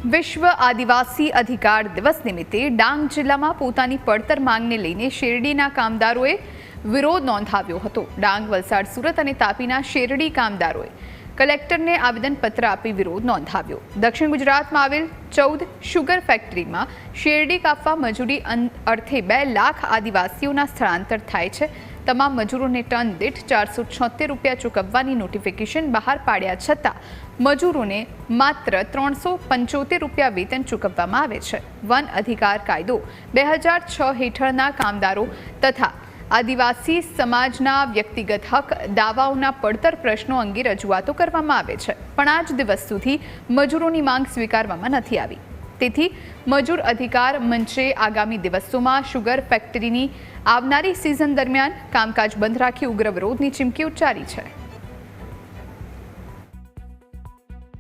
વિશ્વ આદિવાસી અધિકાર દિવસ નિમિત્તે ડાંગ જિલ્લામાં પોતાની પડતર માંગને લઈને શેરડીના કામદારોએ વિરોધ નોંધાવ્યો હતો। ડાંગ, વલસાડ, સુરત અને તાપીના શેરડી કામદારોએ કલેક્ટરને આવેદનપત્ર આપી વિરોધ નોંધાવ્યો। દક્ષિણ ગુજરાતમાં આવેલ 14 શુગર ફેક્ટરીમાં શેરડી કાપવા મજૂરી અર્થે 2 લાખ આદિવાસીઓના સ્થળાંતર થાય છે। તમામ મજૂરોને ટન દીઠ 476 રૂપિયા ચૂકવવાની નોટિફિકેશન બહાર પાડ્યા છતાં મજૂરોને માત્ર 375 રૂપિયા વેતન ચૂકવવામાં આવે છે। વન અધિકાર કાયદો 2006 હેઠળના કામદારો તથા આદિવાસી સમાજના વ્યક્તિગત હક દાવાઓના પડતર પ્રશ્નો અંગે રજૂઆતો કરવામાં આવે છે, પણ આજ દિવસ સુધી મજૂરોની માંગ સ્વીકારવામાં નથી આવી। તેથી મજૂર અધિકાર મંચે આગામી દિવસોમાં શુગર ફેક્ટરીની આવનારી સિઝન દરમિયાન કામકાજ બંધ રાખી ઉગ્ર વિરોધની ચીમકી ઉચ્ચારી છે।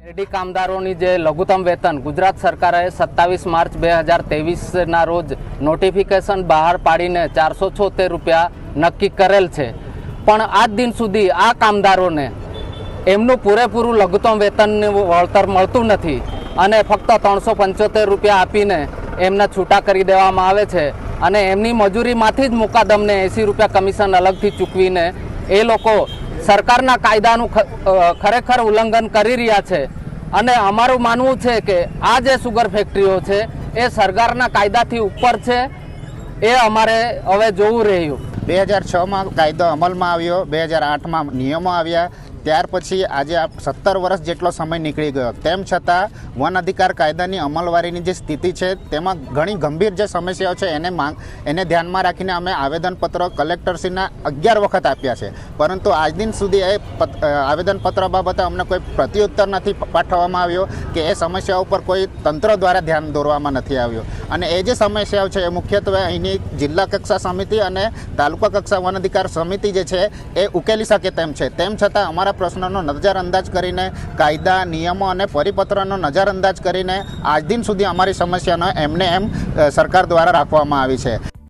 શેરડી કામદારોની જે લઘુત્તમ વેતન ગુજરાત સરકારે 27 માર્ચ 2023ના રોજ નોટિફિકેશન બહાર પાડીને 476 રૂપિયા નક્કી કરેલ છે, પણ આજ દિન સુધી આ કામદારોને એમનું પૂરેપૂરું લઘુત્તમ વેતનનું વળતર મળતું નથી અને ફક્ત 375 રૂપિયા આપીને એમને છૂટા કરી દેવામાં આવે છે અને એમની મજૂરીમાંથી જ મુકાદમને 80 રૂપિયા કમિશન અલગથી ચૂકવીને એ લોકો સરકારના કાયદાનું ખરેખર ઉલ્લંઘન કરી રહ્યા છે। અને અમારું માનવું છે કે આ જે સુગર ફેક્ટરીઓ છે એ સરકારના કાયદાથી ઉપર છે, એ અમારે હવે જોવું રહ્યું। 2006માં કાયદો અમલમાં આવ્યો, 2008માં નિયમો આવ્યા, ત્યાર પછી આજે 17 વર્ષ જેટલો સમય નીકળી ગયો, તેમ છતાં વન અધિકાર કાયદાની અમલવારીની જે સ્થિતિ છે તેમાં ઘણી ગંભીર જે સમસ્યાઓ છે એને ધ્યાનમાં રાખીને અમે આવેદનપત્રો કલેક્ટરશ્રીના 11 વખત આપ્યા છે, પરંતુ આજ દિન સુધી એ આવેદનપત્ર બાબતે અમને કોઈ પ્રત્યુત્તર નથી પાઠવવામાં આવ્યો કે એ સમસ્યાઓ પર કોઈ તંત્ર દ્વારા ધ્યાન દોરવામાં નથી આવ્યું। અને એ જે સમસ્યાઓ છે એ મુખ્યત્વે અહીંની જિલ્લા કક્ષા સમિતિ અને તાલુકા કક્ષા વન અધિકાર સમિતિ જે છે એ ઉકેલી શકે તેમ છે, તેમ છતાં અમારા પ્રશ્નનો નજરઅંદાજ કરીને, કાયદા, નિયમો અને પરિપત્રનો નજરઅંદાજ કરીને આજ દિન સુધી અમારી સમસ્યાનો એમને એમ સરકાર દ્વારા રાખવામાં આવી છે।